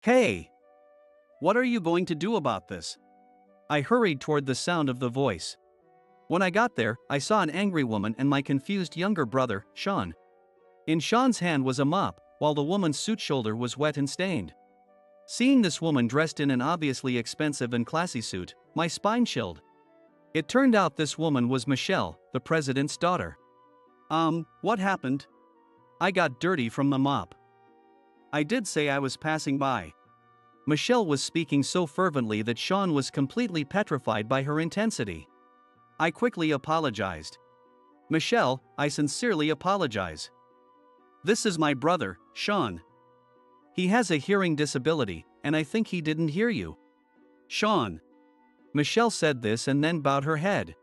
Hey! What are you going to do about this? I hurried toward the sound of the voice. When I got there, I saw an angry woman and my confused younger brother, Sean. In Sean's hand was a mop, while the woman's suit shoulder was wet and stained. Seeing this woman dressed in an obviously expensive and classy suit, my spine chilled. It turned out this woman was Michelle, the president's daughter. What happened? I got dirty from the mop. I did say I was passing by. Michelle was speaking so fervently that Sean was completely petrified by her intensity. I quickly apologized. Michelle, I sincerely apologize. This is my brother, Sean. He has a hearing disability, and I think he didn't hear you. Sean. Michelle said this and then bowed her head.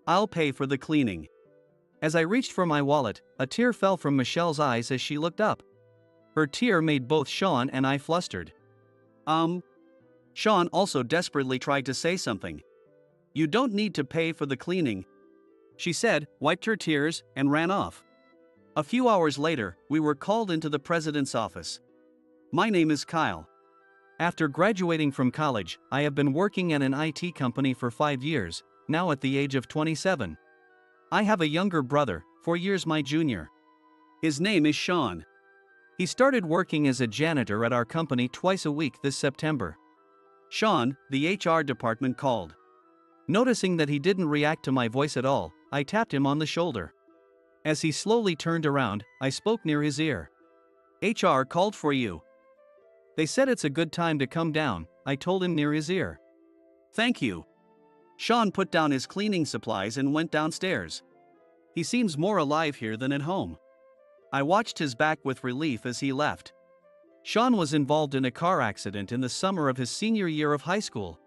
I'll pay for the cleaning. As I reached for my wallet, a tear fell from Michelle's eyes as she looked up. Her tear made both Sean and I flustered. Sean also desperately tried to say something. You don't need to pay for the cleaning, she said, wiped her tears, and ran off. A few hours later, we were called into the president's office. My name is Kyle. After graduating from college, I have been working at an IT company for 5 years, now at the age of 27. I have a younger brother, 4 years my junior. His name is Sean. He started working as a janitor at our company twice a week this September. Sean, the HR department called. Noticing that he didn't react to my voice at all, I tapped him on the shoulder. As he slowly turned around, I spoke near his ear. HR called for you. They said it's a good time to come down, I told him near his ear. Thank you. Sean put down his cleaning supplies and went downstairs. He seems more alive here than at home. I watched his back with relief as he left. Sean was involved in a car accident in the summer of his senior year of high school.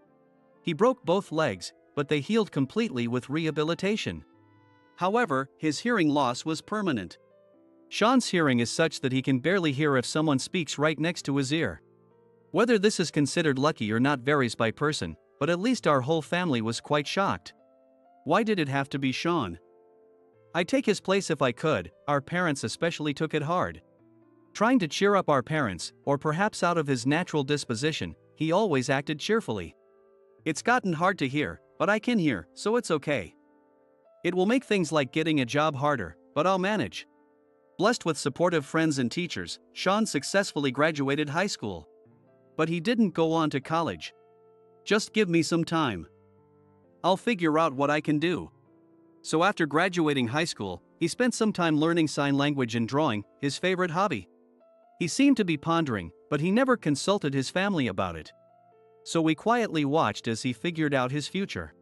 He broke both legs, but they healed completely with rehabilitation. However, his hearing loss was permanent. Sean's hearing is such that he can barely hear if someone speaks right next to his ear. Whether this is considered lucky or not varies by person, but at least our whole family was quite shocked. Why did it have to be Sean? I'd take his place if I could, our parents especially took it hard. Trying to cheer up our parents, or perhaps out of his natural disposition, he always acted cheerfully. It's gotten hard to hear, but I can hear, so it's okay. It will make things like getting a job harder, but I'll manage. Blessed with supportive friends and teachers, Sean successfully graduated high school. But he didn't go on to college. Just give me some time. I'll figure out what I can do. So after graduating high school, he spent some time learning sign language and drawing, his favorite hobby. He seemed to be pondering, but he never consulted his family about it. So we quietly watched as he figured out his future.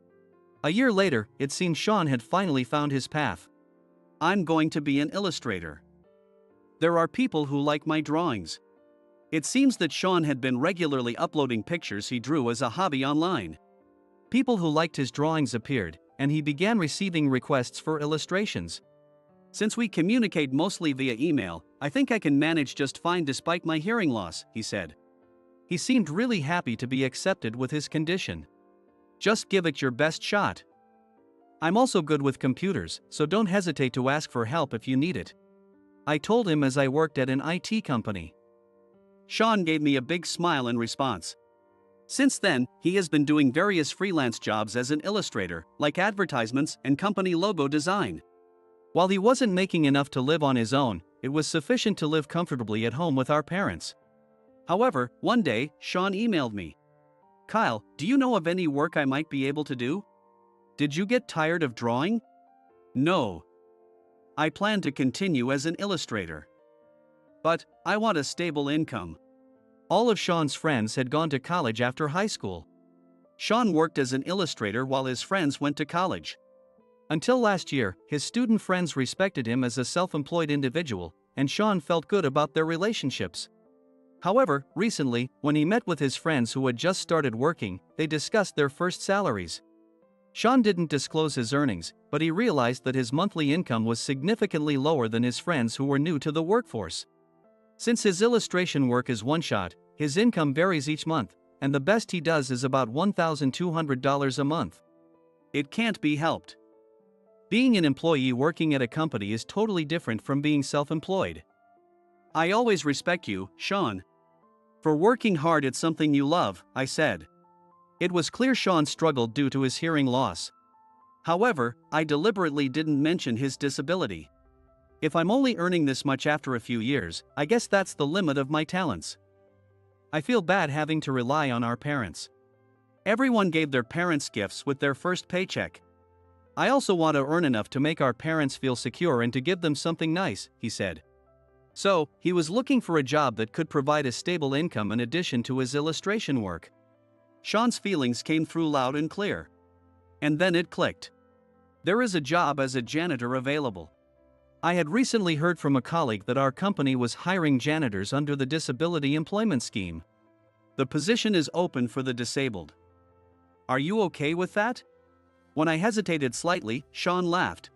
A year later, it seemed Sean had finally found his path. I'm going to be an illustrator. There are people who like my drawings. It seems that Sean had been regularly uploading pictures he drew as a hobby online. People who liked his drawings appeared, and he began receiving requests for illustrations. Since we communicate mostly via email, I think I can manage just fine despite my hearing loss, he said. He seemed really happy to be accepted with his condition. Just give it your best shot. I'm also good with computers, so don't hesitate to ask for help if you need it. I told him as I worked at an IT company. Sean gave me a big smile in response. Since then, he has been doing various freelance jobs as an illustrator, like advertisements and company logo design. While he wasn't making enough to live on his own, it was sufficient to live comfortably at home with our parents. However, one day, Sean emailed me. Kyle, do you know of any work I might be able to do? Did you get tired of drawing? No. I plan to continue as an illustrator. But, I want a stable income. All of Sean's friends had gone to college after high school. Sean worked as an illustrator while his friends went to college. Until last year, his student friends respected him as a self-employed individual, and Sean felt good about their relationships. However, recently, when he met with his friends who had just started working, they discussed their first salaries. Sean didn't disclose his earnings, but he realized that his monthly income was significantly lower than his friends who were new to the workforce. Since his illustration work is one-shot, his income varies each month, and the best he does is about $1,200 a month. It can't be helped. Being an employee working at a company is totally different from being self-employed. I always respect you, Sean. For working hard at something you love, I said. It was clear Sean struggled due to his hearing loss. However, I deliberately didn't mention his disability. If I'm only earning this much after a few years, I guess that's the limit of my talents. I feel bad having to rely on our parents. Everyone gave their parents gifts with their first paycheck. I also want to earn enough to make our parents feel secure and to give them something nice, he said. So, he was looking for a job that could provide a stable income in addition to his illustration work. Sean's feelings came through loud and clear. And then it clicked. There is a job as a janitor available. I had recently heard from a colleague that our company was hiring janitors under the Disability Employment Scheme. The position is open for the disabled. Are you okay with that? When I hesitated slightly, Sean laughed.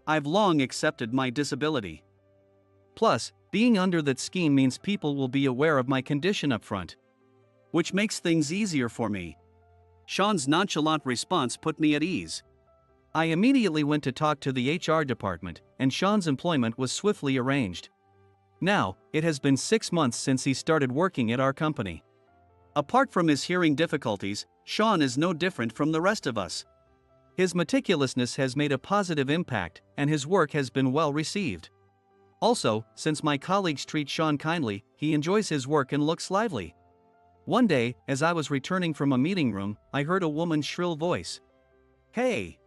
I've long accepted my disability. Plus, being under that scheme means people will be aware of my condition up front, which makes things easier for me. Sean's nonchalant response put me at ease. I immediately went to talk to the HR department, and Sean's employment was swiftly arranged. Now, it has been 6 months since he started working at our company. Apart from his hearing difficulties, Sean is no different from the rest of us. His meticulousness has made a positive impact, and his work has been well received. Also, since my colleagues treat Sean kindly, he enjoys his work and looks lively. One day, as I was returning from a meeting room, I heard a woman's shrill voice. Hey!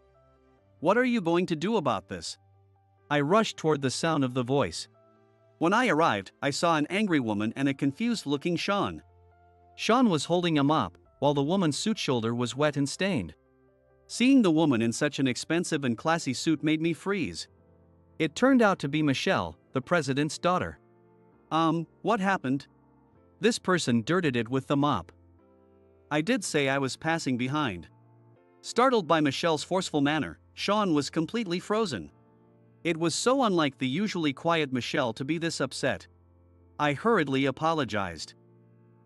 What are you going to do about this? I rushed toward the sound of the voice. When I arrived, I saw an angry woman and a confused-looking Sean. Sean was holding a mop, while the woman's suit shoulder was wet and stained. Seeing the woman in such an expensive and classy suit made me freeze. It turned out to be Michelle, the president's daughter. What happened? This person dirtied it with the mop. I did say I was passing behind. Startled by Michelle's forceful manner, Sean was completely frozen. It was so unlike the usually quiet Michelle to be this upset. I hurriedly apologized.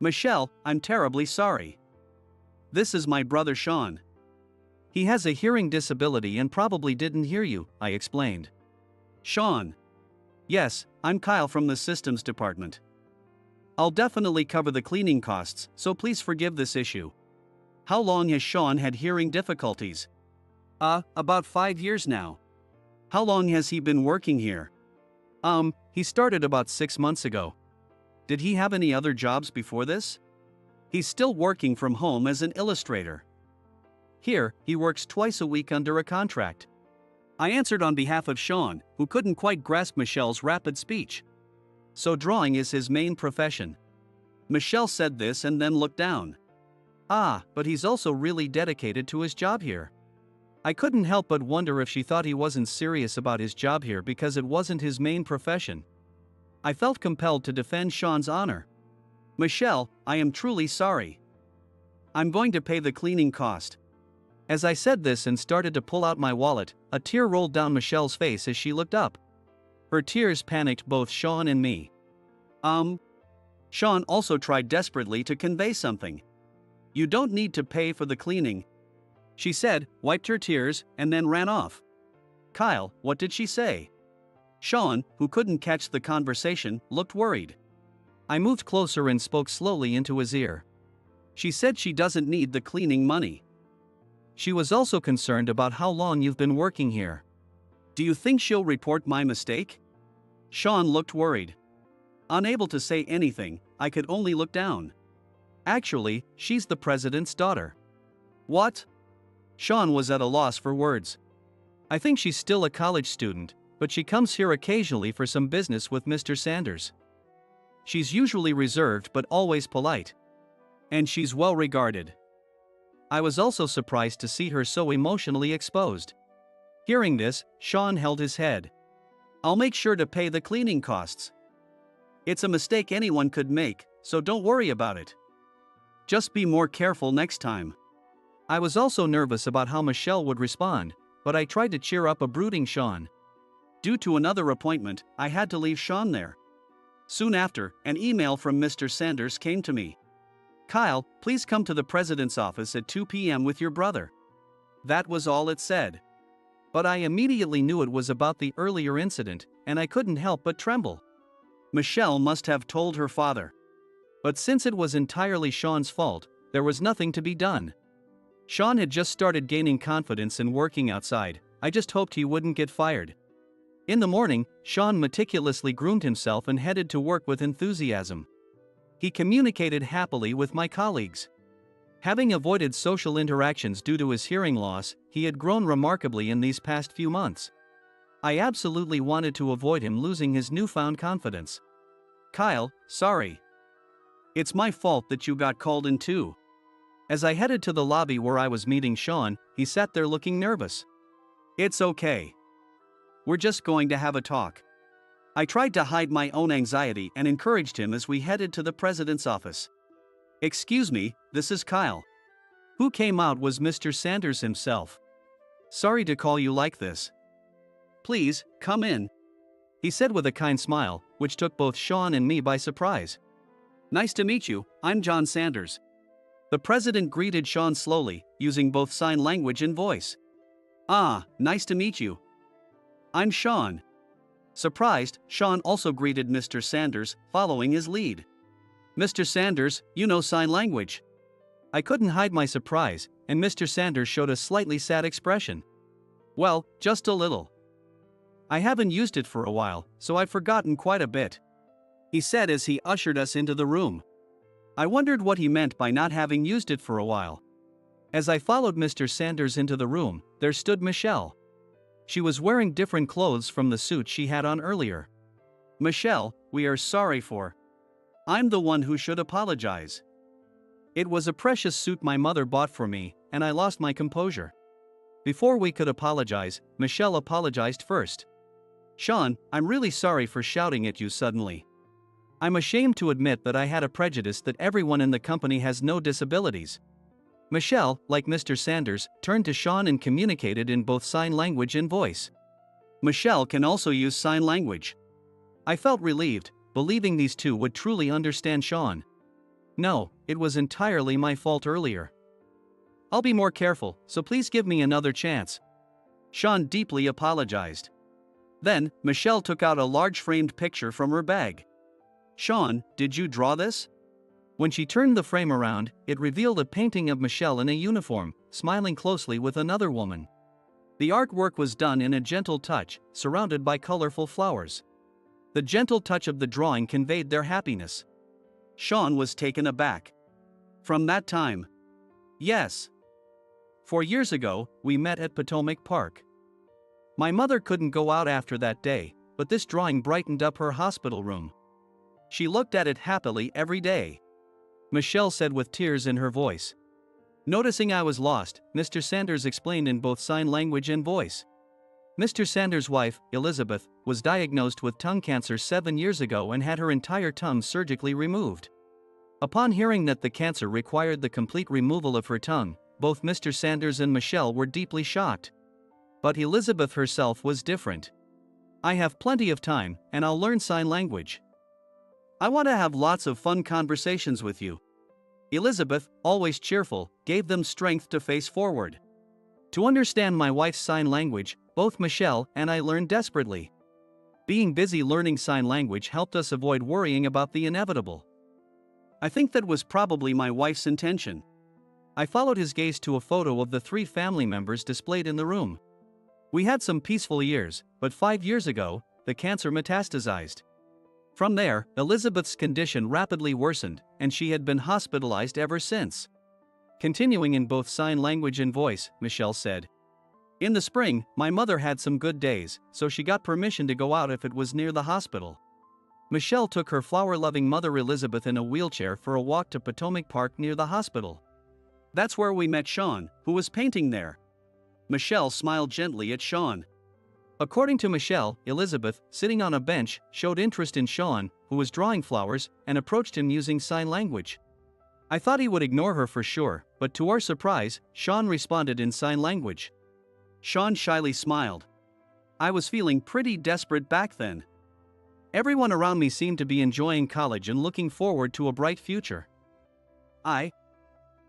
Michelle, I'm terribly sorry. This is my brother Sean. He has a hearing disability and probably didn't hear you, I explained. Sean. Yes, I'm Kyle from the systems department. I'll definitely cover the cleaning costs, so please forgive this issue. How long has Sean had hearing difficulties? About 5 years now. How long has he been working here? He started about 6 months ago. Did he have any other jobs before this? He's still working from home as an illustrator. Here, he works twice a week under a contract. I answered on behalf of Sean, who couldn't quite grasp Michelle's rapid speech. So drawing is his main profession. Michelle said this and then looked down. But he's also really dedicated to his job here. I couldn't help but wonder if she thought he wasn't serious about his job here because it wasn't his main profession. I felt compelled to defend Sean's honor. Michelle, I am truly sorry. I'm going to pay the cleaning cost. As I said this and started to pull out my wallet, a tear rolled down Michelle's face as she looked up. Her tears panicked both Sean and me. Sean also tried desperately to convey something. You don't need to pay for the cleaning, she said, wiped her tears, and then ran off. Kyle, what did she say? Sean, who couldn't catch the conversation, looked worried. I moved closer and spoke slowly into his ear. She said she doesn't need the cleaning money. She was also concerned about how long you've been working here. Do you think she'll report my mistake? Sean looked worried. Unable to say anything, I could only look down. Actually, she's the president's daughter. What? Sean was at a loss for words. I think she's still a college student, but she comes here occasionally for some business with Mr. Sanders. She's usually reserved but always polite. And she's well regarded. I was also surprised to see her so emotionally exposed. Hearing this, Sean held his head. I'll make sure to pay the cleaning costs. It's a mistake anyone could make, so don't worry about it. Just be more careful next time. I was also nervous about how Michelle would respond, but I tried to cheer up a brooding Sean. Due to another appointment, I had to leave Sean there. Soon after, an email from Mr. Sanders came to me. Kyle, please come to the president's office at 2 p.m. with your brother. That was all it said. But I immediately knew it was about the earlier incident, and I couldn't help but tremble. Michelle must have told her father. But since it was entirely Sean's fault, there was nothing to be done. Sean had just started gaining confidence and working outside. I just hoped he wouldn't get fired. In the morning, Sean meticulously groomed himself and headed to work with enthusiasm. He communicated happily with my colleagues. Having avoided social interactions due to his hearing loss, he had grown remarkably in these past few months. I absolutely wanted to avoid him losing his newfound confidence. "Kyle, sorry. It's my fault that you got called in too." As I headed to the lobby where I was meeting Sean, he sat there looking nervous. "It's okay. We're just going to have a talk." I tried to hide my own anxiety and encouraged him as we headed to the president's office. "Excuse me, this is Kyle." Who came out was Mr. Sanders himself. "Sorry to call you like this." "Please, come in," he said with a kind smile, which took both Sean and me by surprise. "Nice to meet you, I'm John Sanders." The president greeted Sean slowly, using both sign language and voice. "Ah, nice to meet you. I'm Sean." Surprised, Sean also greeted Mr. Sanders, following his lead. "Mr. Sanders, you know sign language." I couldn't hide my surprise, and Mr. Sanders showed a slightly sad expression. "Well, just a little. I haven't used it for a while, so I've forgotten quite a bit," he said as he ushered us into the room. I wondered what he meant by not having used it for a while. As I followed Mr. Sanders into the room, there stood Michelle. She was wearing different clothes from the suit she had on earlier. "Michelle, we are sorry for. I'm the one who should apologize. It was a precious suit my mother bought for me, and I lost my composure." Before we could apologize, Michelle apologized first. "Sean, I'm really sorry for shouting at you suddenly. I'm ashamed to admit that I had a prejudice that everyone in the company has no disabilities." Michelle, like Mr. Sanders, turned to Sean and communicated in both sign language and voice. Michelle can also use sign language. I felt relieved, believing these two would truly understand Sean. "No, it was entirely my fault earlier. I'll be more careful, so please give me another chance." Sean deeply apologized. Then, Michelle took out a large framed picture from her bag. "Sean, did you draw this?" When she turned the frame around, it revealed a painting of Michelle in a uniform, smiling closely with another woman. The artwork was done in a gentle touch, surrounded by colorful flowers. The gentle touch of the drawing conveyed their happiness. Sean was taken aback. "From that time?" "Yes. 4 years ago, we met at Potomac Park. My mother couldn't go out after that day, but this drawing brightened up her hospital room. She looked at it happily every day," Michelle said with tears in her voice. Noticing I was lost, Mr. Sanders explained in both sign language and voice. Mr. Sanders' wife, Elizabeth, was diagnosed with tongue cancer 7 years ago and had her entire tongue surgically removed. Upon hearing that the cancer required the complete removal of her tongue, both Mr. Sanders and Michelle were deeply shocked. But Elizabeth herself was different. "I have plenty of time, and I'll learn sign language. I want to have lots of fun conversations with you." Elizabeth, always cheerful, gave them strength to face forward. To understand my wife's sign language, both Michelle and I learned desperately. Being busy learning sign language helped us avoid worrying about the inevitable. I think that was probably my wife's intention. I followed his gaze to a photo of the 3 family members displayed in the room. We had some peaceful years, but 5 years ago, the cancer metastasized. From there, Elizabeth's condition rapidly worsened, and she had been hospitalized ever since. Continuing in both sign language and voice, Michelle said, "In the spring, my mother had some good days, so she got permission to go out if it was near the hospital." Michelle took her flower-loving mother Elizabeth in a wheelchair for a walk to Potomac Park near the hospital. "That's where we met Sean, who was painting there." Michelle smiled gently at Sean. According to Michelle, Elizabeth, sitting on a bench, showed interest in Sean, who was drawing flowers, and approached him using sign language. I thought he would ignore her for sure, but to our surprise, Sean responded in sign language. Sean shyly smiled. I was feeling pretty desperate back then. Everyone around me seemed to be enjoying college and looking forward to a bright future. I,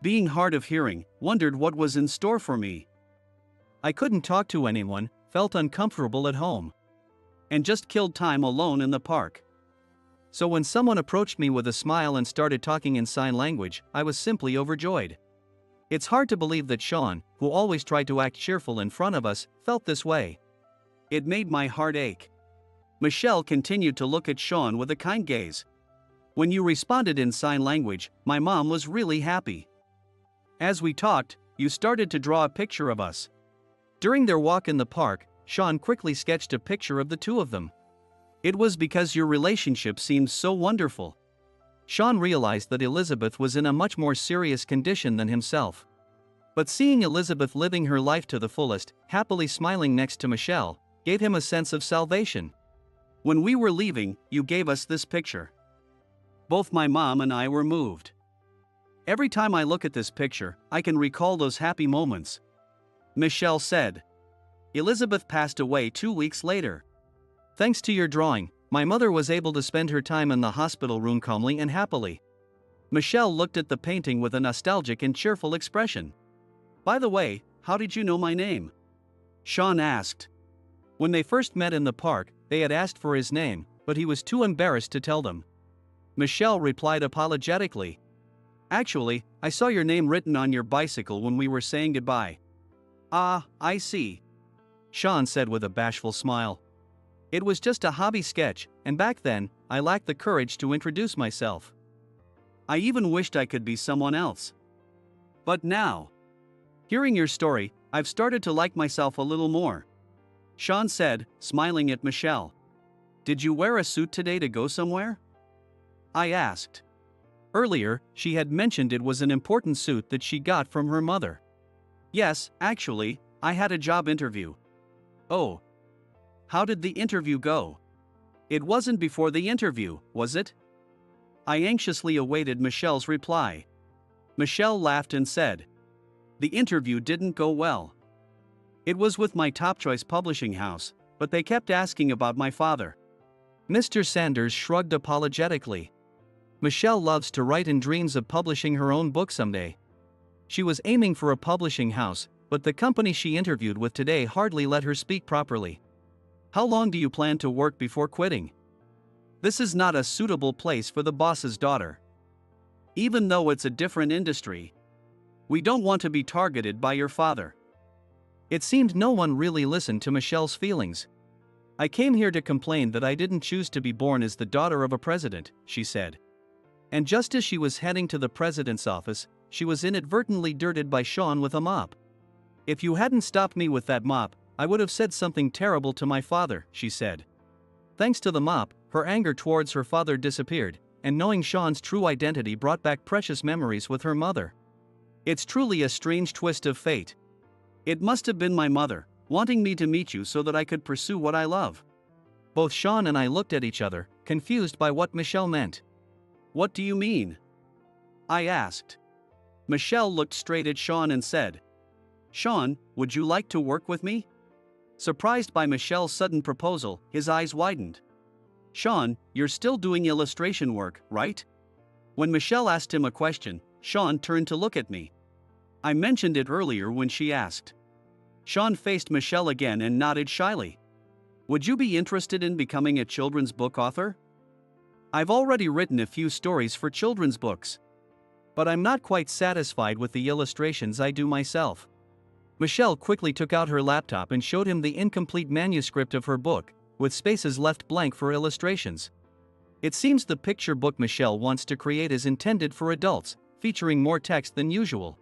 being hard of hearing, wondered what was in store for me. I couldn't talk to anyone, felt uncomfortable at home, and just killed time alone in the park. So when someone approached me with a smile and started talking in sign language, I was simply overjoyed. It's hard to believe that Sean, who always tried to act cheerful in front of us, felt this way. It made my heart ache. Michelle continued to look at Sean with a kind gaze. When you responded in sign language, my mom was really happy. As we talked, you started to draw a picture of us. During their walk in the park, Sean quickly sketched a picture of the two of them. It was because your relationship seemed so wonderful. Sean realized that Elizabeth was in a much more serious condition than himself. But seeing Elizabeth living her life to the fullest, happily smiling next to Michelle, gave him a sense of salvation. When we were leaving, you gave us this picture. Both my mom and I were moved. Every time I look at this picture, I can recall those happy moments. Michelle said. Elizabeth passed away 2 weeks later. Thanks to your drawing, my mother was able to spend her time in the hospital room calmly and happily. Michelle looked at the painting with a nostalgic and cheerful expression. By the way, how did you know my name? Sean asked. When they first met in the park, they had asked for his name, but he was too embarrassed to tell them. Michelle replied apologetically. Actually, I saw your name written on your bicycle when we were saying goodbye. Ah, I see. Sean said with a bashful smile. It was just a hobby sketch, and back then, I lacked the courage to introduce myself. I even wished I could be someone else. But now, hearing your story, I've started to like myself a little more. Sean said, smiling at Michelle. Did you wear a suit today to go somewhere? I asked. Earlier, she had mentioned it was an important suit that she got from her mother. Yes, actually, I had a job interview. Oh. How did the interview go? It wasn't before the interview, was it? I anxiously awaited Michelle's reply. Michelle laughed and said, the interview didn't go well. It was with my top choice publishing house, but they kept asking about my father. Mr. Sanders shrugged apologetically. Michelle loves to write and dreams of publishing her own book someday. She was aiming for a publishing house, but the company she interviewed with today hardly let her speak properly. How long do you plan to work before quitting? This is not a suitable place for the boss's daughter. Even though it's a different industry, we don't want to be targeted by your father. It seemed no one really listened to Michelle's feelings. I came here to complain that I didn't choose to be born as the daughter of a president, she said. And just as she was heading to the president's office, she was inadvertently dirtied by Sean with a mop. If you hadn't stopped me with that mop, I would have said something terrible to my father, she said. Thanks to the mop, her anger towards her father disappeared, and knowing Sean's true identity brought back precious memories with her mother. It's truly a strange twist of fate. It must have been my mother, wanting me to meet you so that I could pursue what I love. Both Sean and I looked at each other, confused by what Michelle meant. What do you mean? I asked. Michelle looked straight at Sean and said, Sean, would you like to work with me? Surprised by Michelle's sudden proposal, his eyes widened. Sean, you're still doing illustration work, right? When Michelle asked him a question, Sean turned to look at me. I mentioned it earlier when she asked. Sean faced Michelle again and nodded shyly. Would you be interested in becoming a children's book author? I've already written a few stories for children's books. But I'm not quite satisfied with the illustrations I do myself. Michelle quickly took out her laptop and showed him the incomplete manuscript of her book, with spaces left blank for illustrations. It seems the picture book Michelle wants to create is intended for adults, featuring more text than usual.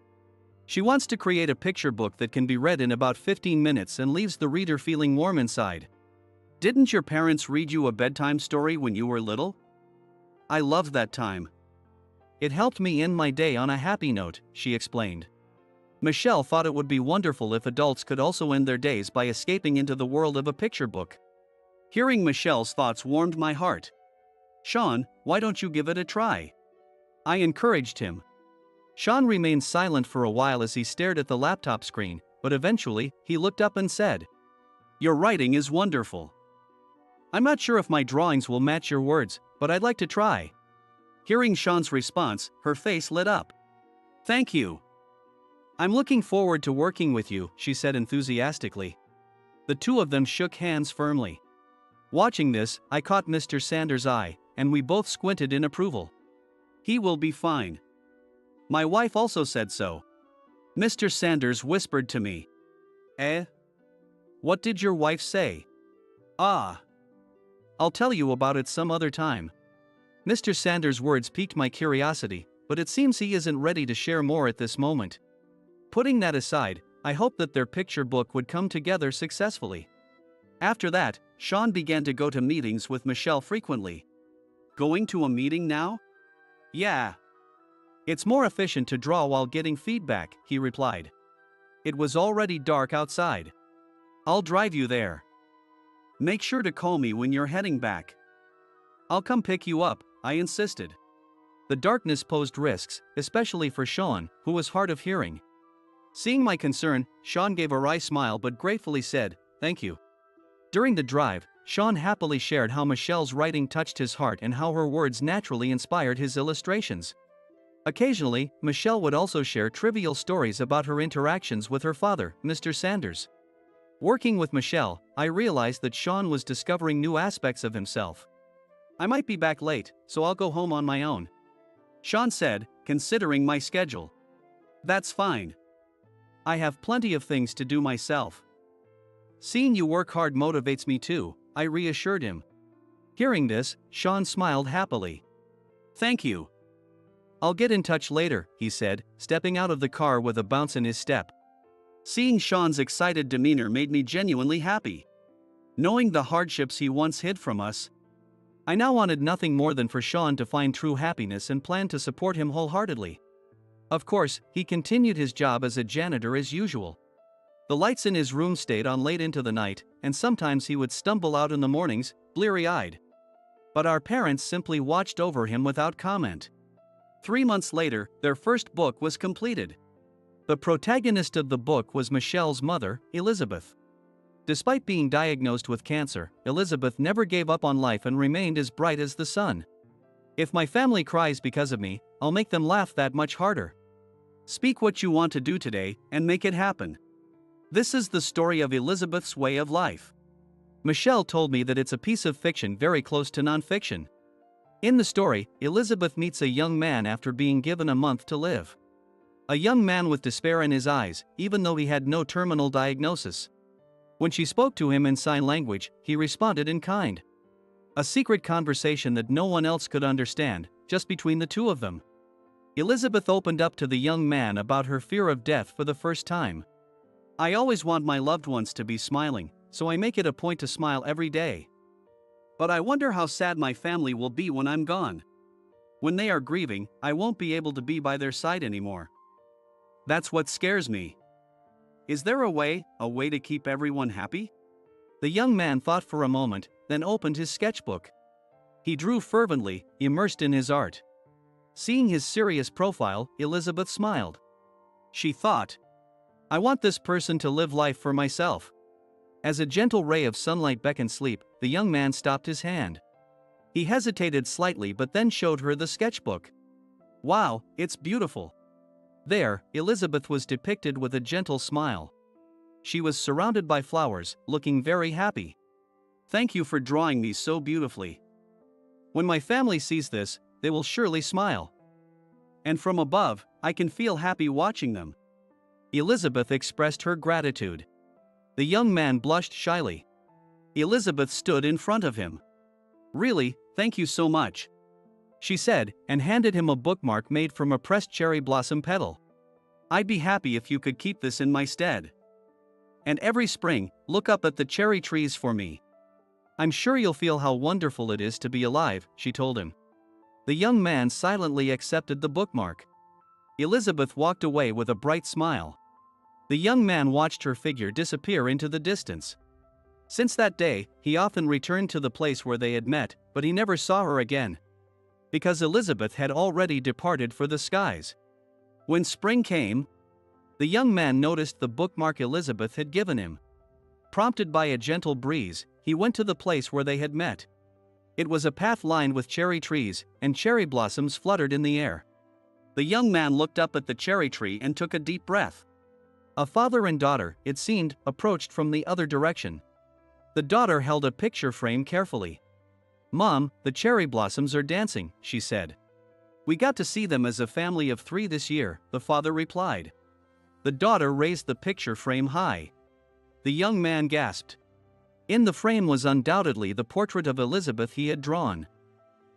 She wants to create a picture book that can be read in about 15 minutes and leaves the reader feeling warm inside. Didn't your parents read you a bedtime story when you were little? I loved that time. It helped me end my day on a happy note, she explained. Michelle thought it would be wonderful if adults could also end their days by escaping into the world of a picture book. Hearing Michelle's thoughts warmed my heart. Sean, why don't you give it a try? I encouraged him. Sean remained silent for a while as he stared at the laptop screen, but eventually, he looked up and said, Your writing is wonderful. I'm not sure if my drawings will match your words, but I'd like to try. Hearing Sean's response, her face lit up. Thank you. I'm looking forward to working with you, she said enthusiastically. The two of them shook hands firmly. Watching this, I caught Mr. Sanders' eye, and we both squinted in approval. He will be fine. My wife also said so. Mr. Sanders whispered to me. Eh? What did your wife say? Ah. I'll tell you about it some other time. Mr. Sanders' words piqued my curiosity, but it seems he isn't ready to share more at this moment. Putting that aside, I hoped that their picture book would come together successfully. After that, Sean began to go to meetings with Michelle frequently. Going to a meeting now? Yeah. It's more efficient to draw while getting feedback, he replied. It was already dark outside. I'll drive you there. Make sure to call me when you're heading back. I'll come pick you up, I insisted. The darkness posed risks, especially for Sean, who was hard of hearing. Seeing my concern, Sean gave a wry smile but gratefully said, "Thank you." During the drive, Sean happily shared how Michelle's writing touched his heart and how her words naturally inspired his illustrations. Occasionally, Michelle would also share trivial stories about her interactions with her father, Mr. Sanders. Working with Michelle, I realized that Sean was discovering new aspects of himself. I might be back late, so I'll go home on my own, Sean said, considering my schedule. That's fine. I have plenty of things to do myself. Seeing you work hard motivates me too, I reassured him. Hearing this, Sean smiled happily. Thank you. I'll get in touch later, he said, stepping out of the car with a bounce in his step. Seeing Sean's excited demeanor made me genuinely happy. Knowing the hardships he once hid from us, I now wanted nothing more than for Sean to find true happiness and planned to support him wholeheartedly. Of course, he continued his job as a janitor as usual. The lights in his room stayed on late into the night, and sometimes he would stumble out in the mornings, bleary-eyed. But our parents simply watched over him without comment. 3 months later, their first book was completed. The protagonist of the book was Michelle's mother, Elizabeth. Despite being diagnosed with cancer, Elizabeth never gave up on life and remained as bright as the sun. If my family cries because of me, I'll make them laugh that much harder. Speak what you want to do today, and make it happen. This is the story of Elizabeth's way of life. Michelle told me that it's a piece of fiction very close to nonfiction. In the story, Elizabeth meets a young man after being given a month to live. A young man with despair in his eyes, even though he had no terminal diagnosis. When she spoke to him in sign language, he responded in kind. A secret conversation that no one else could understand, just between the two of them. Elizabeth opened up to the young man about her fear of death for the first time. I always want my loved ones to be smiling, so I make it a point to smile every day. But I wonder how sad my family will be when I'm gone. When they are grieving, I won't be able to be by their side anymore. That's what scares me. Is there a way to keep everyone happy? The young man thought for a moment, then opened his sketchbook. He drew fervently, immersed in his art. Seeing his serious profile, Elizabeth smiled. She thought, I want this person to live life for myself. As a gentle ray of sunlight beckoned sleep, the young man stopped his hand. He hesitated slightly but then showed her the sketchbook. Wow, it's beautiful. There, Elizabeth was depicted with a gentle smile. She was surrounded by flowers, looking very happy. Thank you for drawing me so beautifully. When my family sees this, they will surely smile. And from above, I can feel happy watching them. Elizabeth expressed her gratitude. The young man blushed shyly. Elizabeth stood in front of him. Really, thank you so much, she said, and handed him a bookmark made from a pressed cherry blossom petal. I'd be happy if you could keep this in my stead. And every spring, look up at the cherry trees for me. I'm sure you'll feel how wonderful it is to be alive, she told him. The young man silently accepted the bookmark. Elizabeth walked away with a bright smile. The young man watched her figure disappear into the distance. Since that day, he often returned to the place where they had met, but he never saw her again. Because Elizabeth had already departed for the skies. When spring came, the young man noticed the bookmark Elizabeth had given him. Prompted by a gentle breeze, he went to the place where they had met. It was a path lined with cherry trees, and cherry blossoms fluttered in the air. The young man looked up at the cherry tree and took a deep breath. A father and daughter, it seemed, approached from the other direction. The daughter held a picture frame carefully. "Mom, the cherry blossoms are dancing," she said. "We got to see them as a family of 3 this year," the father replied. The daughter raised the picture frame high. The young man gasped. In the frame was undoubtedly the portrait of Elizabeth he had drawn.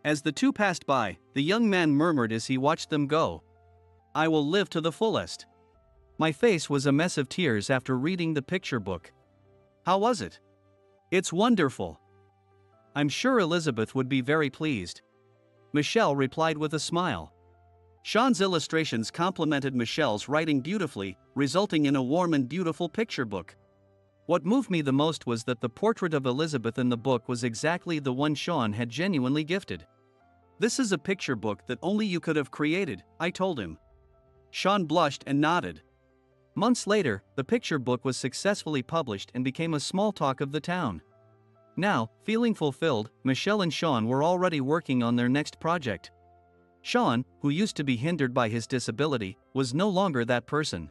As the two passed by, the young man murmured as he watched them go, "I will live to the fullest." My face was a mess of tears after reading the picture book. "How was it?" "It's wonderful. I'm sure Elizabeth would be very pleased," Michelle replied with a smile. Sean's illustrations complemented Michelle's writing beautifully, resulting in a warm and beautiful picture book. What moved me the most was that the portrait of Elizabeth in the book was exactly the one Sean had genuinely gifted. "This is a picture book that only you could have created," I told him. Sean blushed and nodded. Months later, the picture book was successfully published and became a small talk of the town. Now, feeling fulfilled, Michelle and Sean were already working on their next project. Sean, who used to be hindered by his disability, was no longer that person.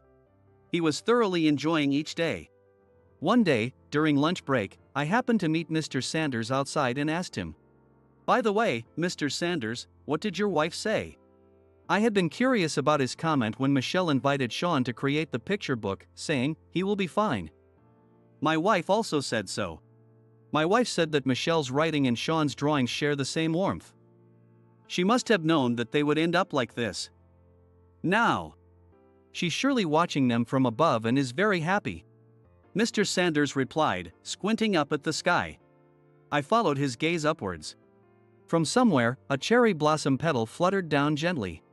He was thoroughly enjoying each day. One day, during lunch break, I happened to meet Mr. Sanders outside and asked him, "By the way, Mr. Sanders, what did your wife say?" I had been curious about his comment when Michelle invited Sean to create the picture book, saying, "He will be fine." My wife also said so. My wife said that Michelle's writing and Sean's drawings share the same warmth. She must have known that they would end up like this. Now, she's surely watching them from above and is very happy, Mr. Sanders replied, squinting up at the sky. I followed his gaze upwards. From somewhere, a cherry blossom petal fluttered down gently.